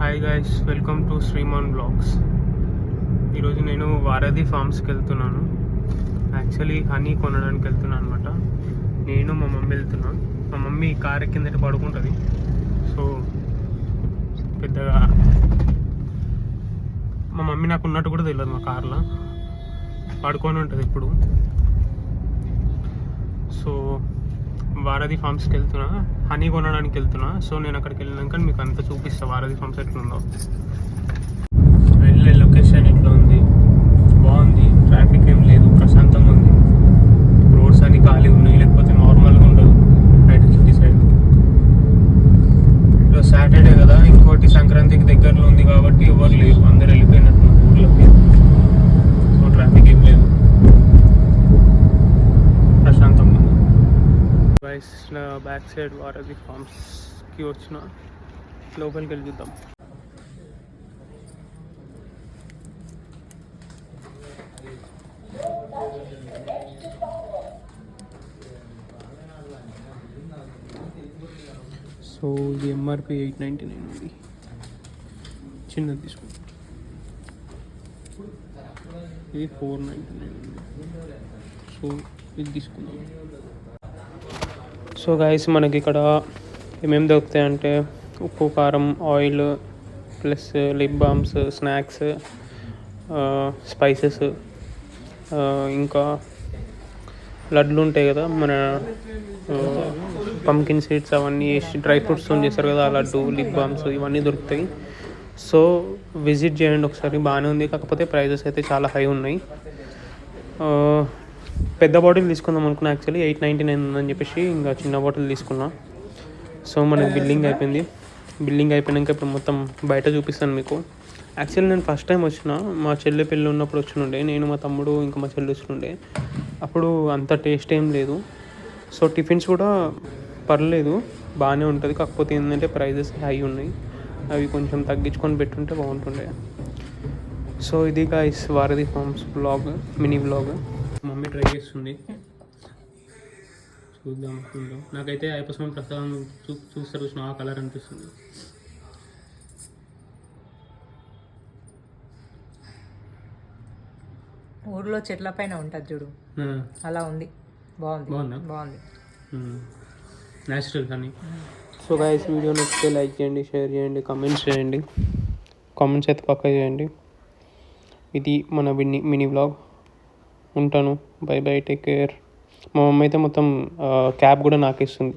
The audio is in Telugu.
Hi guys, welcome to Sriman blogs. ఈరోజు నేను వారధి ఫార్మ్స్కి వెళ్తున్నాను. యాక్చువల్లీ హనీ కొనడానికి వెళ్తున్నాను అనమాట. నేను మా మమ్మీ వెళ్తున్నాను. మా మమ్మీ కార్ కిందట పడుకుంటుంది. సో పెద్దగా మా మమ్మీ నాకు ఉన్నట్టు కూడా తెలియదు. మా కార్లో పడుకొని ఉంటుంది ఎప్పుడు. సో వారధి ఫార్మ్స్కి వెళ్తున్నా, హనీ కొనడానికి వెళ్తున్నా. సో నేను అక్కడికి వెళ్ళినాక మీకు అంతా చూపిస్తాను వారధి ఫార్మ్స్ ఎట్లుందో. వెళ్ళే లొకేషన్ ఎట్లా ఉంది, బాగుంది, ట్రాఫిక్ ఏం లేదు, ప్రశాంతంగా ఉంది. రోడ్స్ అన్ని ఖాళీ ఉన్నాయి, లేకపోతే నార్మల్గా ఉండదు బయట సిటీ సైడ్. ఇప్పుడు సాటర్డే కదా, ఇంకోటి సంక్రాంతికి దగ్గరలో ఉంది కాబట్టి ఎవరు లేరు, అందరు వెళ్ళిపోయినట్టు ఊర్లోకి. సో ట్రాఫిక్ ఏం లేదు, ప్రశాంతంగా ఉంది. గైస్, నా బ్యాక్ సైడ్ వారధి ఫార్మ్స్కి వచ్చిన, లోపలికి వెళ్ళి చూద్దాం. సో ఇది ఎంఆర్పి 899 ఉంది. చిన్నది తీసుకుంటాం. ఇది 499 ఉంది. సో ఇది తీసుకుందాం. సో గైస్, మనకి ఇక్కడ ఏమేమి దొరుకుతాయంటే ఉప్పు, కారం, oil, plus lip balms, snacks, spices, ఇంకా లడ్లు ఉంటాయి కదా, మన పంకిన్ సీడ్స్ అవన్నీ వేసి డ్రై ఫ్రూట్స్తో చేస్తారు కదా, ఆ లడ్డు, లిప్ బామ్స్ ఇవన్నీ దొరుకుతాయి. సో విజిట్ చేయండి ఒకసారి, బాగానే ఉంది. కాకపోతే ప్రైజెస్ అయితే చాలా హై ఉన్నాయి. పెద్ద బాటిల్ తీసుకుందాం అనుకున్నా, యాక్చువల్లీ 899 ఉందని చెప్పేసి ఇంకా చిన్న బాటిల్ తీసుకున్నా. సో మనకి బిల్లింగ్ అయిపోయింది. బిల్లింగ్ అయిపోయాక ఇప్పుడు మొత్తం బయట చూపిస్తాను మీకు. యాక్చువల్లీ నేను ఫస్ట్ టైం వచ్చిన, మా చెల్లి పెళ్ళి ఉన్నప్పుడు వచ్చినుండే, నేను మా తమ్ముడు ఇంకా మా చెల్లి వచ్చినుండే. అప్పుడు అంత టేస్ట్ ఏం లేదు. సో టిఫిన్స్ కూడా పర్లేదు, బాగానే ఉంటుంది. కాకపోతే ఏంటంటే ప్రైజెస్ హై ఉన్నాయి, అవి కొంచెం తగ్గించుకొని పెట్టుంటే బాగుంటుండే. సో ఇది guys Varadhi farms blog, mini blog. Mummy try చేస్తుంది, చూద్దాం. నాకైతే అయ్యప్పస్వామి ప్రసాదం చూస్తారు చూసిన ఆ కలర్ అనిపిస్తుంది. ఊర్లో చెట్ల పైన ఉంటుంది చూడు, అలా ఉంది. బాగుంది. న్యాచురల్ కానీ. సో గైస్, వీడియో నచ్చితే లైక్ చేయండి, షేర్ చేయండి, కామెంట్స్ చేయండి. కామెంట్స్ అయితే పక్కా చేయండి. ఇది మన మినీ బ్లాగ్. ఉంటాను, బై బై, టేక్ కేర్. మా మమ్మీ అయితే మొత్తం క్యాబ్ కూడా నాకేస్తుంది.